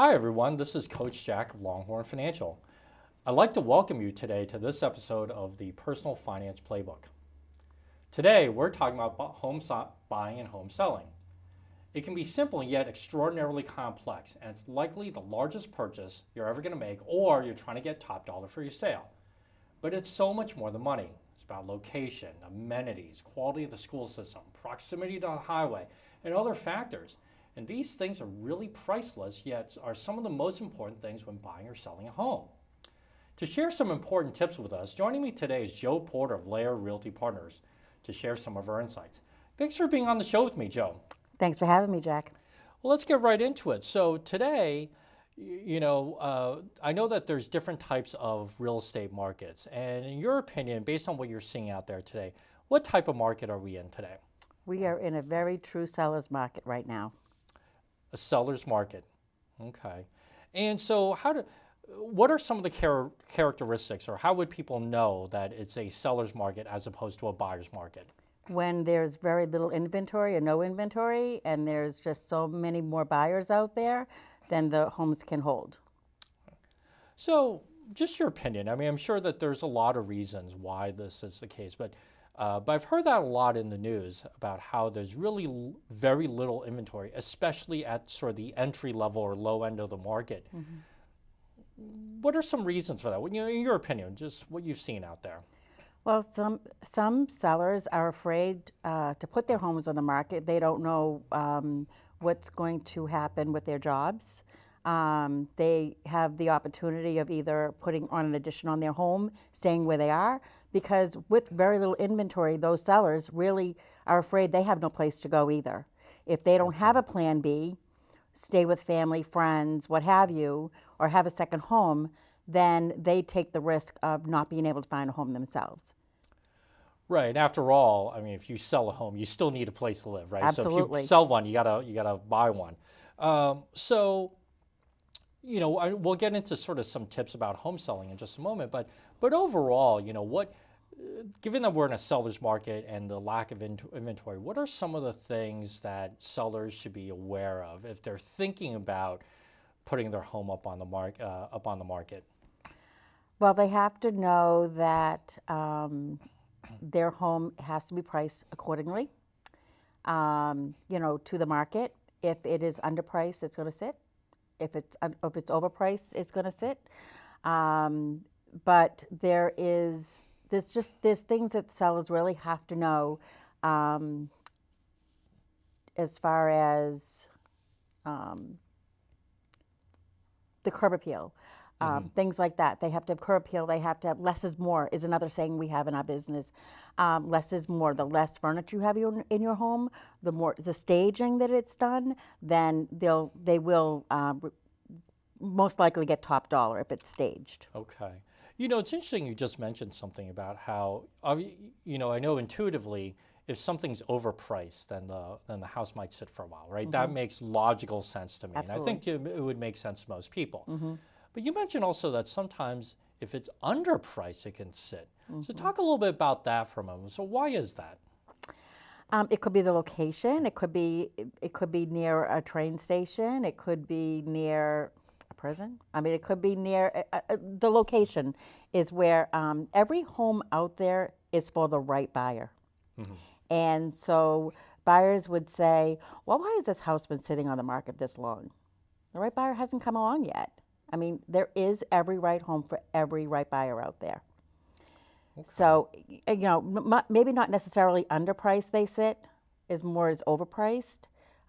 Hi everyone, this is Coach Jack of Longhorn Financial. I'd like to welcome you today to this episode of the Personal Finance Playbook. Today we're talking about buying and home selling. It can be simple yet extraordinarily complex, and it's likely the largest purchase you're ever going to make, or you're trying to get top dollar for your sale. But it's so much more than money. It's about location, amenities, quality of the school system, proximity to the highway, and other factors. And these things are really priceless, yet are some of the most important things when buying or selling a home. To share some important tips with us, joining me today is Joe Porter of Layer Realty Partners to share some of her insights. Thanks for being on the show with me, Joe. Thanks for having me, Jack. Well, let's get right into it. So today, I know that there's different types of real estate markets. And in your opinion, based on what you're seeing out there today, what type of market are we in today? We are in a very true seller's market right now. A seller's market. Okay. And so what are some of the characteristics, or how would people know that it's a seller's market as opposed to a buyer's market? When there's very little inventory or no inventory, and there's just so many more buyers out there than the homes can hold. So just your opinion. I mean, I'm sure that there's a lot of reasons why this is the case, but I've heard that a lot in the news about how there's really very little inventory, especially at sort of the entry level or low end of the market. Mm-hmm. What are some reasons for that? In your opinion, just what you've seen out there. Well, some sellers are afraid to put their homes on the market. They don't know what's going to happen with their jobs. They have the opportunity of either putting on an addition on their home, staying where they are, because with very little inventory, those sellers really are afraid they have no place to go either. If they don't have a plan B, stay with family, friends, what have you, or have a second home, then they take the risk of not being able to find a home themselves. Right. After all, I mean, if you sell a home, you still need a place to live, right? Absolutely. So if you sell one, you gotta buy one. We'll get into sort of some tips about home selling in just a moment, but overall, given that we're in a seller's market and the lack of inventory, what are some of the things that sellers should be aware of if they're thinking about putting their home up on the market? Well, they have to know that their home has to be priced accordingly, to the market. If it is underpriced, it's going to sit. If it's overpriced, it's going to sit. But there's things that sellers really have to know as far as the curb appeal. Things like that. They have to have curb appeal. They have to have less is more is another saying we have in our business. Less is more. The less furniture you have in your home, the more the staging that it's done, then they will most likely get top dollar if it's staged. Okay. It's interesting you just mentioned something about how, I know intuitively if something's overpriced, then the house might sit for a while, right? Mm-hmm. That makes logical sense to me. Absolutely. And I think it would make sense to most people. Mm-hmm. But you mentioned also that sometimes if it's underpriced, it can sit. Mm-hmm. So talk a little bit about that for a moment. So why is that? It could be the location. It could be near a train station. It could be near a prison. I mean, it could be near the location is where every home out there is for the right buyer. Mm-hmm. And so buyers would say, well, why has this house been sitting on the market this long? The right buyer hasn't come along yet. I mean, there is every right home for every right buyer out there. Okay. So, maybe not necessarily underpriced they sit, is more as overpriced.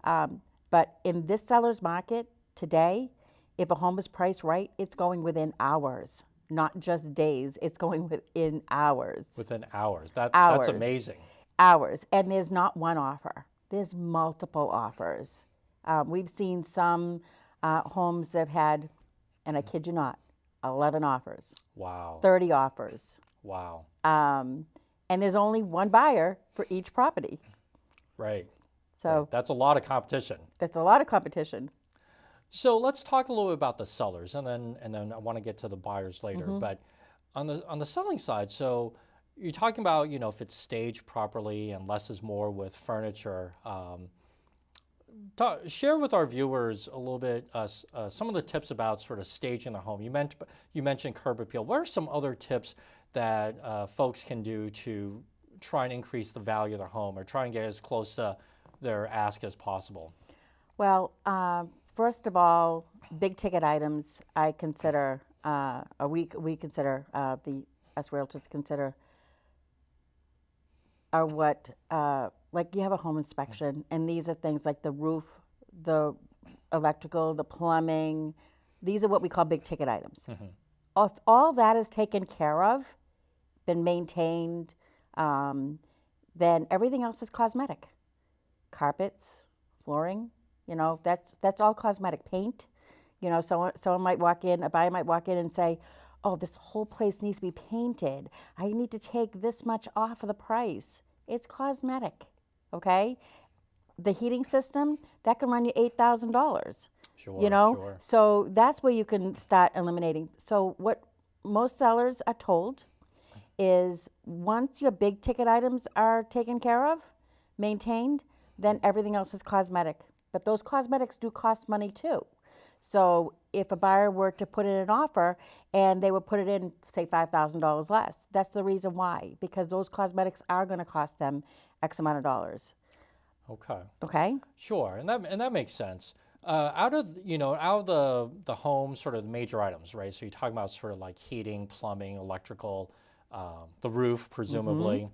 But in this seller's market today, if a home is priced right, it's going within hours, not just days. It's going within hours. Within hours. That's amazing. Hours. And there's not one offer. There's multiple offers. We've seen some homes that have had, and I kid you not, 11 offers. Wow. 30 offers. Wow. And there's only one buyer for each property. Right. So right. That's a lot of competition. That's a lot of competition. So let's talk a little bit about the sellers, and then I want to get to the buyers later. Mm-hmm. But on the selling side, so you're talking about if it's staged properly and less is more with furniture. Share with our viewers a little bit some of the tips about sort of staging the home. You mentioned curb appeal. What are some other tips that folks can do to try and increase the value of their home or try and get as close to their ask as possible? Well, first of all, big ticket items I consider, or we consider, us realtors consider, are what, like you have a home inspection, and these are things like the roof, the electrical, the plumbing. These are what we call big ticket items. If all that is taken care of, been maintained, then everything else is cosmetic. Carpets, flooring, that's all cosmetic. Paint, someone might walk in, a buyer might walk in and say, oh, this whole place needs to be painted. I need to take this much off of the price. It's cosmetic, okay? The heating system, that can run you $8,000. Sure, sure. So that's where you can start eliminating. So what most sellers are told is once your big ticket items are taken care of, maintained, then everything else is cosmetic. But those cosmetics do cost money too. So if a buyer were to put in an offer and they would put it in, say, $5,000 less, that's the reason why, because those cosmetics are going to cost them X amount of dollars. Okay. Okay? Sure, and that makes sense. Out of the home sort of major items, right? So you're talking about sort of like heating, plumbing, electrical, the roof, presumably.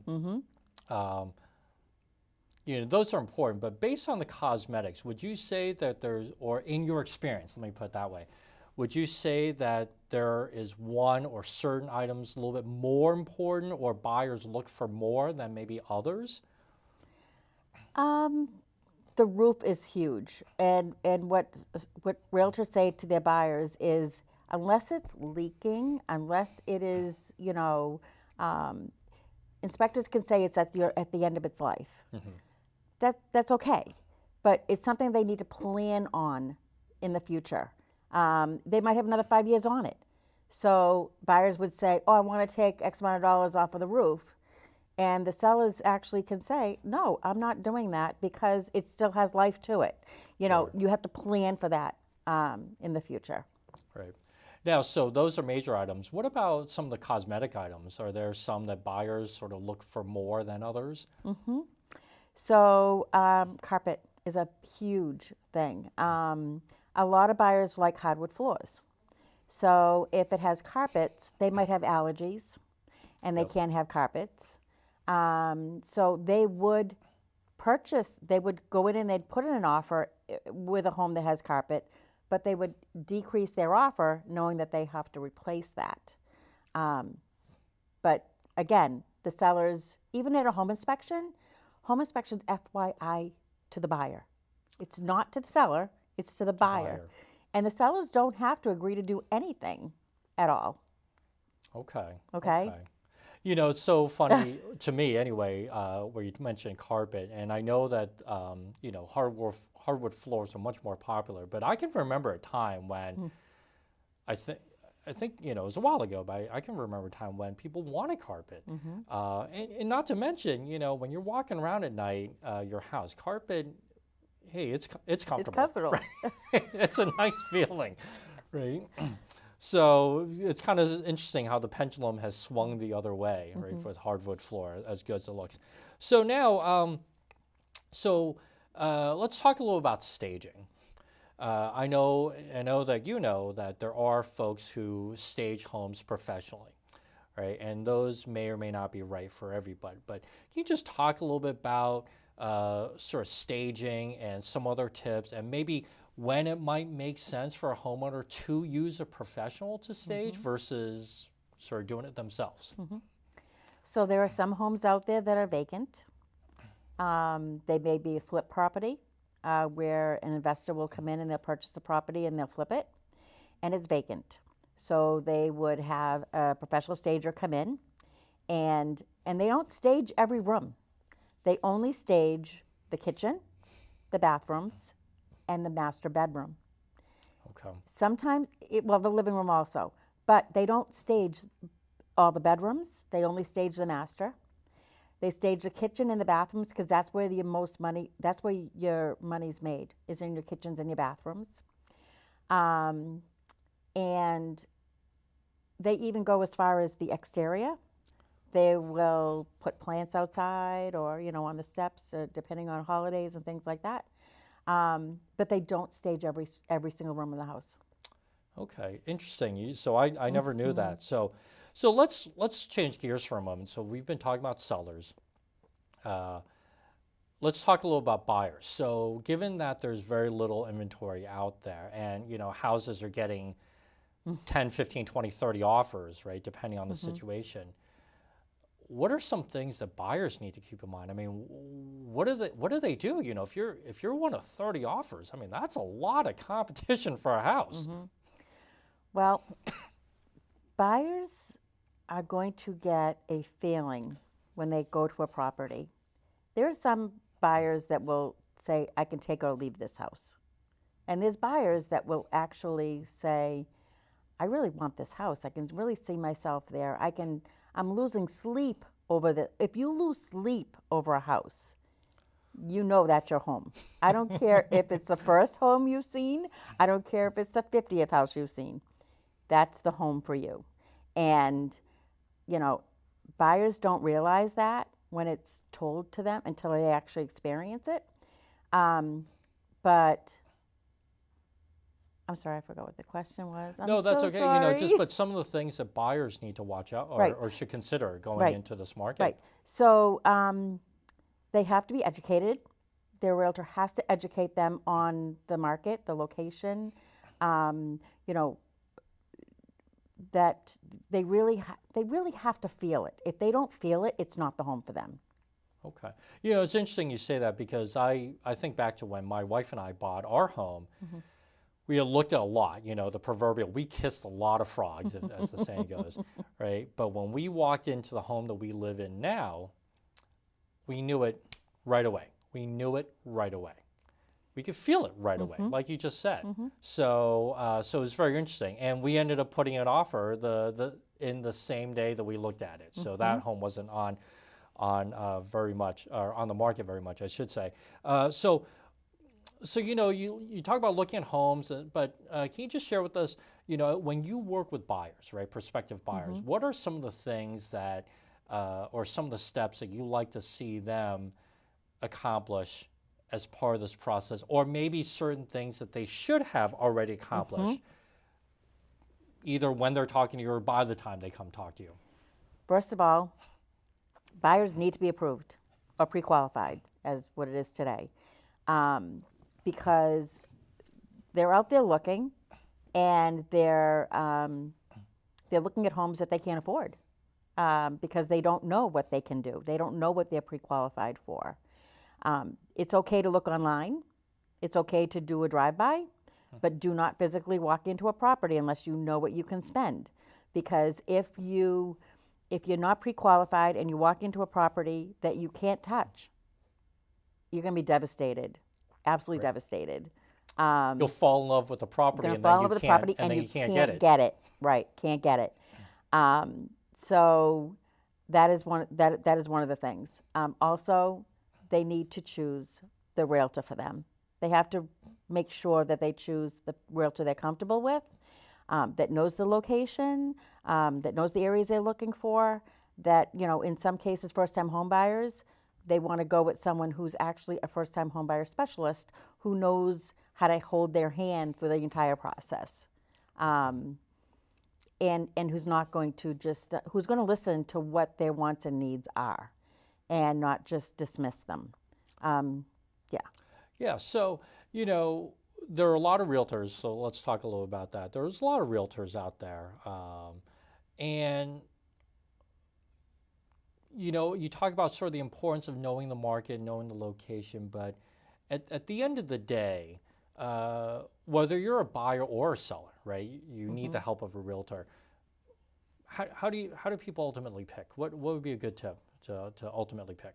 Those are important. But based on the cosmetics, would you say that or in your experience, let me put it that way, would you say that there is one or certain items a little bit more important, or buyers look for more than maybe others? The roof is huge, and what realtors say to their buyers is, unless it's leaking, unless it is, inspectors can say it's at the end of its life. That's okay, but it's something they need to plan on in the future. They might have another 5 years on it, so buyers would say, "Oh, I want to take X amount of dollars off of the roof." And the sellers actually can say, no, I'm not doing that because it still has life to it. Sure. You have to plan for that in the future. Right. Now, so those are major items. What about some of the cosmetic items? Are there some that buyers sort of look for more than others? So carpet is a huge thing. A lot of buyers like hardwood floors. So if it has carpets, they might have allergies and they can't have carpets. So they would go in and they'd put in an offer with a home that has carpet, but they would decrease their offer knowing that they have to replace that. But again, the sellers, even at a home inspection, FYI to the buyer. It's not to the seller, it's to the buyer. And the sellers don't have to agree to do anything at all. Okay. It's so funny to me anyway, where you mentioned carpet, and I know that hardwood floors are much more popular. But I can remember a time when I think it was a while ago, but I can remember a time when people wanted carpet, and not to mention when you're walking around at night, your house carpet, hey, it's comfortable. It's comfortable. Right? It's a nice feeling, right? So it's kind of interesting how the pendulum has swung the other way, right, with hardwood floor, as good as it looks. So now, let's talk a little about staging. I know that that there are folks who stage homes professionally, right, and those may or may not be right for everybody. But can you just talk a little bit about sort of staging and some other tips, and maybe when it might make sense for a homeowner to use a professional to stage versus sort of doing it themselves? So there are some homes out there that are vacant. They may be a flip property where an investor will come in and they'll purchase the property and they'll flip it, and it's vacant. So they would have a professional stager come in, and they don't stage every room. They only stage the kitchen, the bathrooms, and the master bedroom. Okay. Sometimes, the living room also, but they don't stage all the bedrooms. They only stage the master. They stage the kitchen and the bathrooms because that's where that's where your money's made, is in your kitchens and your bathrooms. And they even go as far as the exterior. They will put plants outside or, on the steps, depending on holidays and things like that. But they don't stage every single room in the house. Okay, interesting. So I never knew that. So let's change gears for a moment. So we've been talking about sellers. Let's talk a little about buyers. So given that there's very little inventory out there and, houses are getting 10, 15, 20, 30 offers, right, depending on the situation, what are some things that buyers need to keep in mind? I mean, what do they do? If you're one of 30 offers, I mean, that's a lot of competition for a house. Well, buyers are going to get a feeling when they go to a property. There are some buyers that will say, I can take or leave this house. And there's buyers that will actually say, I really want this house. I can really see myself there. I'm losing sleep over if you lose sleep over a house, that's your home. I don't care if it's the first home you've seen. I don't care if it's the 50th house you've seen. That's the home for you. And, buyers don't realize that when it's told to them until they actually experience it. But I'm sorry, I forgot what the question was. No, that's so okay. Sorry. But some of the things that buyers need to watch out or should consider going Right. into this market. Right. So they have to be educated. Their realtor has to educate them on the market, the location, that they really have to feel it. If they don't feel it, it's not the home for them. Okay. It's interesting you say that because I think back to when my wife and I bought our home. We had looked at a lot, the proverbial, we kissed a lot of frogs, as the saying goes, right? But when we walked into the home that we live in now, we knew it right away. We knew it right away. We could feel it right away, like you just said. So so it's very interesting. And we ended up putting an offer in the same day that we looked at it. So that home wasn't on very much, or on the market very much, I should say. So you talk about looking at homes, but can you just share with us, when you work with buyers, right, prospective buyers, what are some of the things that, or some of the steps that you like to see them accomplish as part of this process, or maybe certain things that they should have already accomplished, either when they're talking to you or by the time they come talk to you? First of all, buyers need to be approved or pre-qualified, as what it is today. Because they're out there looking, and they're looking at homes that they can't afford, because they don't know what they can do. They don't know what they're pre-qualified for. It's okay to look online. It's okay to do a drive-by, but do not physically walk into a property unless you know what you can spend. Because if you're not pre-qualified and you walk into a property that you can't touch, you're going to be devastated. Absolutely devastated. You'll fall in love with the property, and then you can't get it. Right, can't get it. So that is one of the things. Also, they need to choose the realtor for them. They have to make sure that they choose the realtor they're comfortable with, that knows the location, that knows the areas they're looking for. That, in some cases, first-time home buyers, they want to go with someone who's actually a first-time homebuyer specialist who knows how to hold their hand for the entire process, and who's not going to who's going to listen to what their wants and needs are, and not just dismiss them. Yeah. So there are a lot of realtors. So let's talk a little about that. There's a lot of realtors out there, and you talk about sort of the importance of knowing the market, knowing the location, but at the end of the day, whether you're a buyer or a seller, right, you need the help of a realtor. How do people ultimately pick? What would be a good tip to ultimately pick?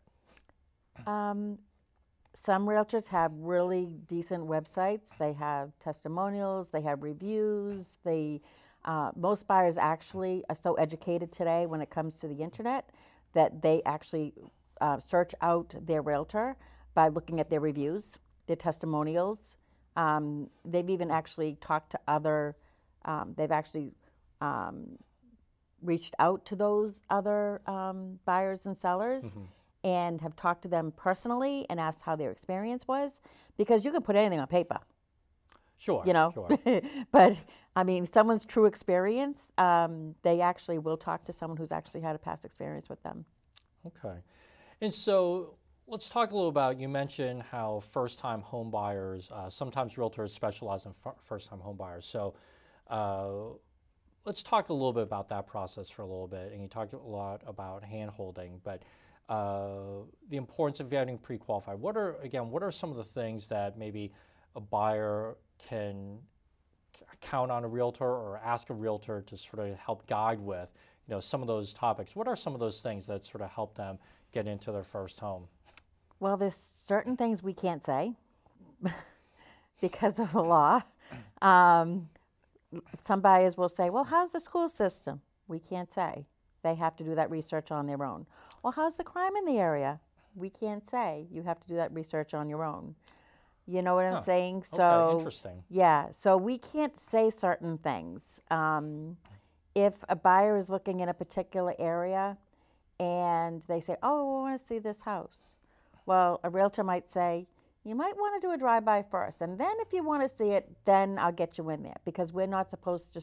Some realtors have really decent websites. They have testimonials. They have reviews. Most buyers actually are so educated today when it comes to the internet that they actually search out their realtor by looking at their reviews, their testimonials. They've even actually talked to other, they've actually reached out to those other buyers and sellers and have talked to them personally and asked how their experience was, because you can put anything on paper, Sure. you know. Sure. But I mean, someone's true experience, they actually will talk to someone who's actually had a past experience with them. Okay. And so let's talk a little about, you mentioned how first-time home buyers, sometimes realtors specialize in first-time home buyers. So let's talk a little bit about that process for a little bit. And you talked a lot about hand-holding, but the importance of getting pre-qualified. What are some of the things that maybe a buyer can count on a realtor or ask a realtor to sort of help guide with, some of those topics? What are some of those things that sort of help them get into their first home? Well, there's certain things we can't say because of the law. Some buyers will say, well, how's the school system? We can't say. They have to do that research on their own. Well, how's the crime in the area? We can't say. You have to do that research on your own. You know what I'm saying? So, okay, interesting. Yeah, so we can't say certain things. If a buyer is looking in a particular area and they say, oh, I want to see this house. Well, a realtor might say, you might want to do a drive-by first, and then if you want to see it, then I'll get you in there, because we're not supposed to,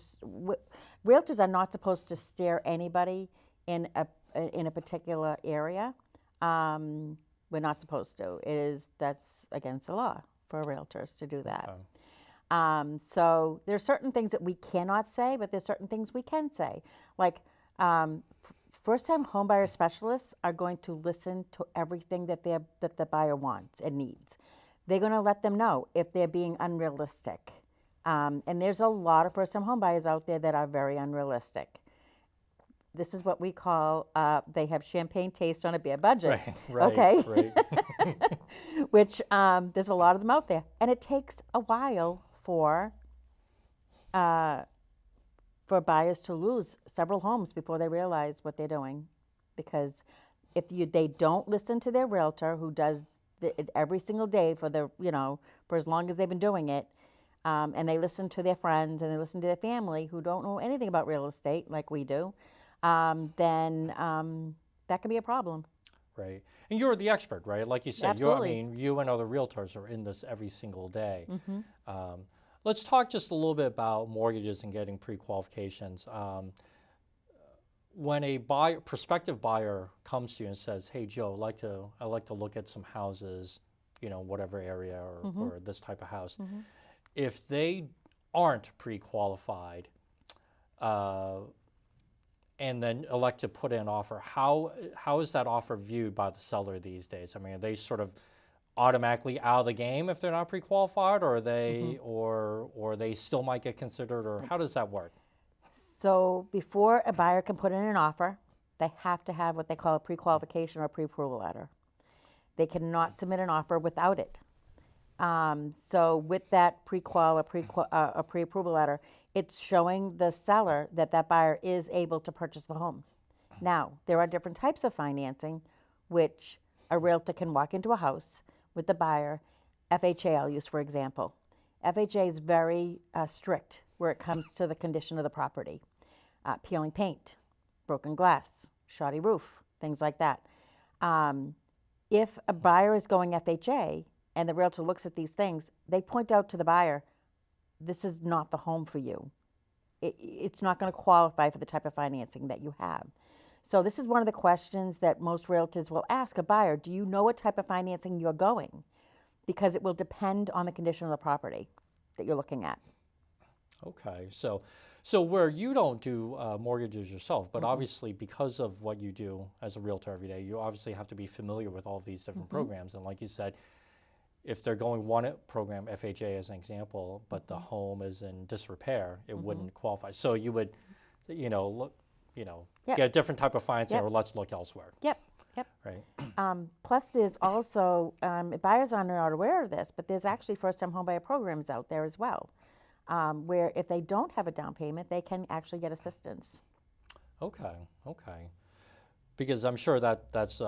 realtors are not supposed to steer anybody in a particular area. We're not supposed to. That's against the law for realtors to do that. So there's certain things that we cannot say, but there's certain things we can say. Like first-time homebuyer specialists are going to listen to everything that the buyer wants and needs. They're going to let them know if they're being unrealistic. And there's a lot of first-time homebuyers out there that are very unrealistic. This is what we call, they have champagne taste on a beer budget. Right, okay? right. Which there's a lot of them out there. And it takes a while for buyers to lose several homes before they realize what they're doing. Because if they don't listen to their realtor, who does it every single day for as long as they've been doing it, and they listen to their friends and they listen to their family who don't know anything about real estate like we do, then that can be a problem. Right. And you're the expert, right? Like you said, Absolutely. you and other realtors are in this every single day. Let's talk just a little bit about mortgages and getting pre-qualifications. When a prospective buyer comes to you and says, hey, Joe, I'd like to look at some houses, whatever area or this type of house. If they aren't pre-qualified, and then elect to put in an offer, how is that offer viewed by the seller these days? I mean, are they sort of automatically out of the game if they're not pre-qualified, or are they or they still might get considered, or how does that work? So before a buyer can put in an offer, they have to have what they call a pre-qualification or pre-approval letter. They cannot submit an offer without it. So with that pre-approval letter, it's showing the seller that that buyer is able to purchase the home. Now, there are different types of financing, which a realtor can walk into a house with the buyer. FHA I'll use, for example. FHA is very strict where it comes to the condition of the property. Peeling paint, broken glass, shoddy roof, things like that. If a buyer is going FHA and the realtor looks at these things, they point out to the buyer, this is not the home for you. It's not going to qualify for the type of financing that you have. So this is one of the questions that most realtors will ask a buyer. Do you know what type of financing you're going? Because it will depend on the condition of the property that you're looking at. Okay, so where you don't do mortgages yourself, but obviously because of what you do as a realtor every day, you obviously have to be familiar with all of these different programs. And like you said, if they're going one program, FHA as an example, but the home is in disrepair, it wouldn't qualify. So you would, look, get a different type of financing, or let's look elsewhere. Yep. Right. Plus, there's also, buyers are not aware of this, but there's actually first-time homebuyer programs out there as well, where if they don't have a down payment, they can actually get assistance. Okay. Because I'm sure that's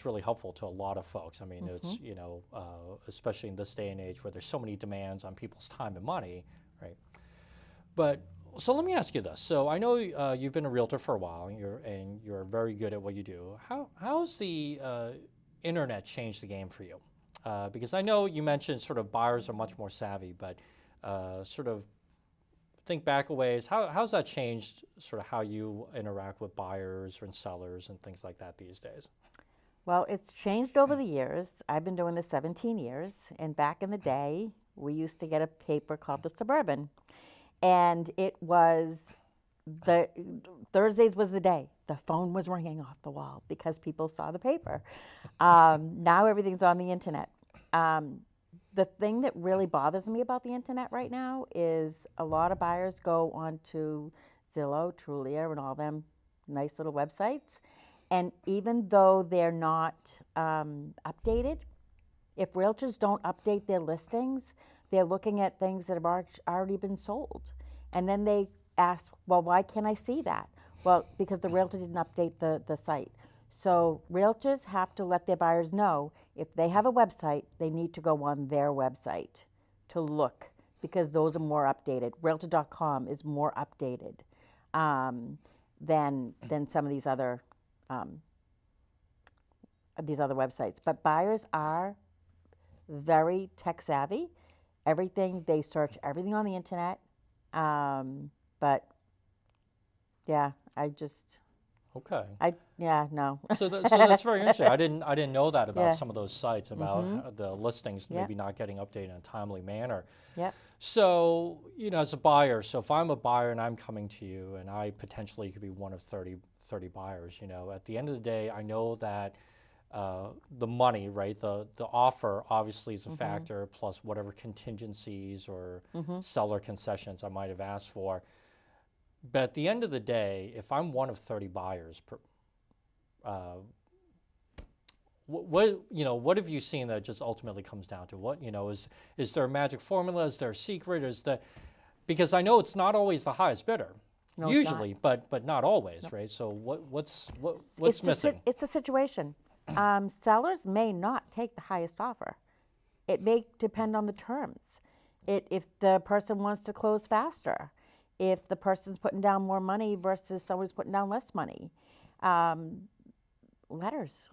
really helpful to a lot of folks. I mean, it's especially in this day and age where there's so many demands on people's time and money, right? But so let me ask you this. So I know you've been a realtor for a while, and you're very good at what you do. How's the internet changed the game for you? Because I know you mentioned sort of buyers are much more savvy, but sort of think back a ways. How's that changed sort of how you interact with buyers and sellers and things like that these days? Well, it's changed over the years. I've been doing this 17 years, and back in the day, we used to get a paper called the Suburban, and it was the Thursdays was the day. The phone was ringing off the wall because people saw the paper. Now everything's on the internet. The thing that really bothers me about the internet right now is a lot of buyers go onto Zillow, Trulia, and all them nice little websites. And even though they're not updated, if realtors don't update their listings, they're looking at things that have already been sold. And then they ask, well, why can't I see that? Well, because the realtor didn't update the site. So realtors have to let their buyers know if they have a website, they need to go on their website to look because those are more updated. Realtor.com is more updated than some of these other websites. But buyers are very tech savvy. They search everything on the internet. But yeah, Okay. No. So that's very interesting. I didn't know that about Yeah. some of those sites about how the listings maybe not getting updated in a timely manner. Yep. So, as a buyer, so if I'm a buyer and I'm coming to you and I potentially could be one of 30 buyers, at the end of the day, I know that the money, right, the offer obviously is a factor, plus whatever contingencies or seller concessions I might have asked for. But at the end of the day, if I'm one of 30 buyers, what have you seen that just ultimately comes down to what, is there a magic formula? Is there a secret? Because I know it's not always the highest bidder, No, usually, but not always, right? So what's missing? It's the situation. Sellers may not take the highest offer. It may depend on the terms. If the person wants to close faster, if the person's putting down more money versus someone's putting down less money. Letters.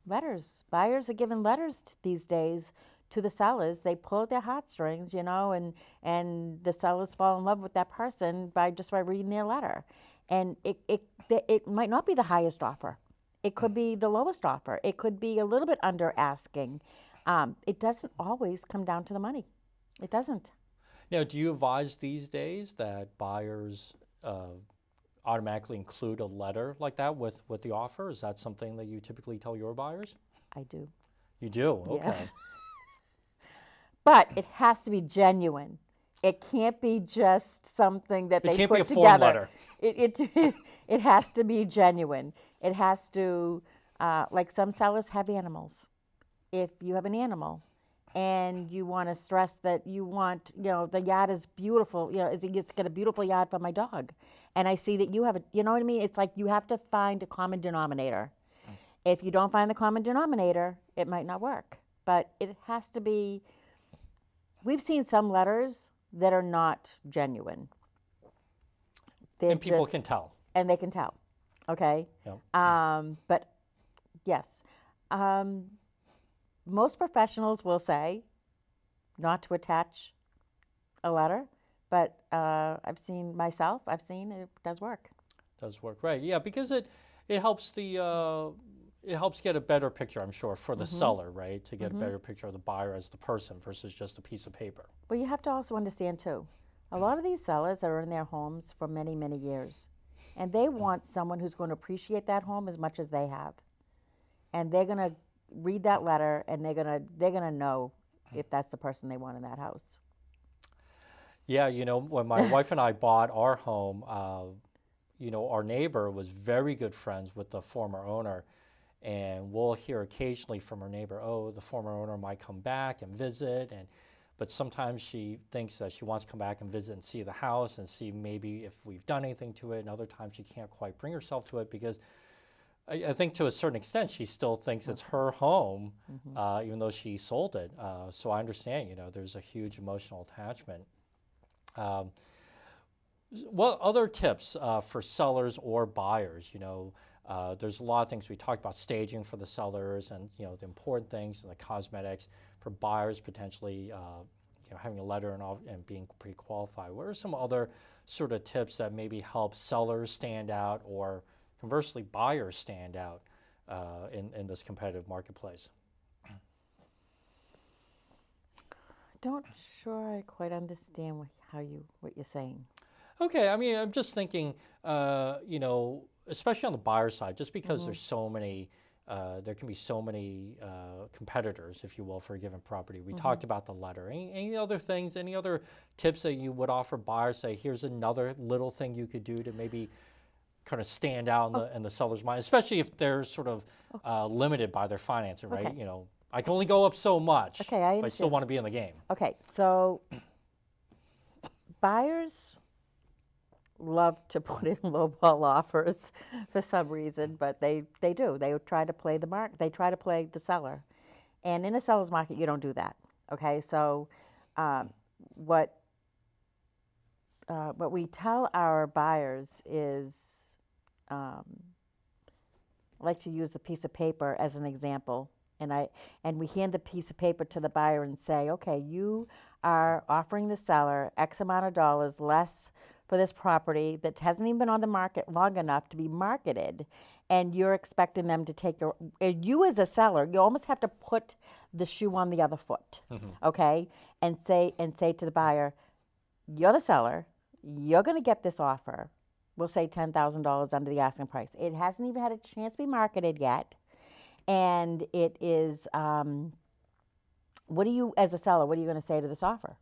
Buyers are giving letters these days to the sellers. They pull at their heartstrings, and the sellers fall in love with that person by reading their letter. And it might not be the highest offer. It could be the lowest offer. It could be a little bit under asking. It doesn't always come down to the money. It doesn't. Now, do you advise these days that buyers automatically include a letter like that with the offer? Is that something that you typically tell your buyers? I do. You do? Okay. Yes. But it has to be genuine. It can't be just something that they put together. It can't be a form letter. It has to be genuine. It has to, like some sellers have animals. If you have an animal and you want to stress that you want, the yard is beautiful, it's got a beautiful yard for my dog. And I see that you have you know what I mean? It's like you have to find a common denominator. If you don't find the common denominator, it might not work. But it has to be, we've seen some letters that are not genuine. And people can tell. And they can tell, okay? Yep. But yes, most professionals will say not to attach a letter, but I've seen it does work. Does work, right? Yeah, because it helps it helps get a better picture, I'm sure, for the seller, right? To get a better picture of the buyer as the person versus just a piece of paper. Well, you have to also understand too, a lot of these sellers are in their homes for many, many years, and they want someone who's going to appreciate that home as much as they have, and they're going to read that letter and they're going to know if that's the person they want in that house. Yeah, when my wife and I bought our home, our neighbor was very good friends with the former owner. And we'll hear occasionally from her neighbor, oh, the former owner might come back and visit. But sometimes she thinks that she wants to come back and visit and see the house and see maybe if we've done anything to it. And other times she can't quite bring herself to it because, I think to a certain extent, she still thinks it's her home, even though she sold it. So I understand, there's a huge emotional attachment. Um, what other tips for sellers or buyers? There's a lot of things we talked about: staging for the sellers, and the important things, and the cosmetics for buyers, potentially having a letter and being pre-qualified. What are some other sort of tips that maybe help sellers stand out, or conversely buyers stand out in this competitive marketplace? Don't sure I quite understand what you're saying. Okay, I mean, I'm just thinking, especially on the buyer side, just because there's so many, there can be so many competitors, if you will, for a given property. We talked about the letter. Any other things, any other tips that you would offer buyers? Say, here's another little thing you could do to maybe kind of stand out in the seller's mind, especially if they're sort of limited by their financing, right? Okay. I can only go up so much, Okay, I but I still understand. want to be in the game. Okay, so buyers love to put in lowball offers for some reason, but they do. They try to play the market. They try to play the seller, and in a seller's market, you don't do that. Okay, so what we tell our buyers is, I like to use a piece of paper as an example, and we hand the piece of paper to the buyer and say, okay, you are offering the seller X amount of dollars less for this property that hasn't even been on the market long enough to be marketed, and you're expecting them to take you as a seller, you almost have to put the shoe on the other foot, okay, and say to the buyer, you're the seller, you're going to get this offer. We'll say $10,000 under the asking price. It hasn't even had a chance to be marketed yet, and it is. What are you, as a seller, what are you going to say to this offer?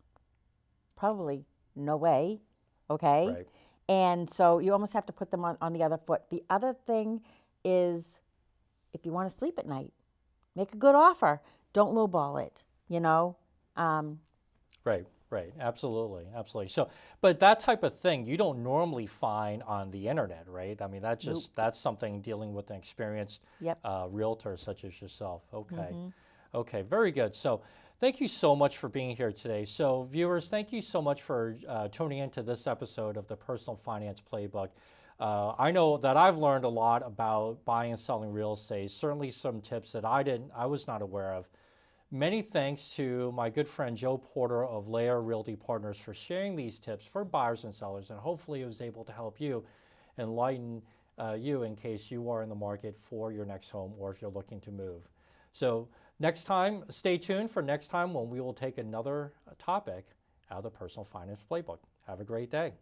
Probably no way, okay? Right. And so you almost have to put them on the other foot. The other thing is, if you want to sleep at night, make a good offer. Don't lowball it, Right, right, absolutely, absolutely. So, but that type of thing you don't normally find on the internet, right? I mean, that's something dealing with an experienced Yep. realtor such as yourself. Okay, okay, very good. So, thank you so much for being here today. So, viewers, thank you so much for tuning into this episode of the Personal Finance Playbook. I know that I've learned a lot about buying and selling real estate. Certainly, some tips that I was not aware of. Many thanks to my good friend Joe Porter of Layer Realty Partners for sharing these tips for buyers and sellers, and hopefully it was able to help you enlighten you in case you are in the market for your next home or if you're looking to move. So next time, stay tuned for next time when we will take another topic out of the Personal Finance Playbook. Have a great day.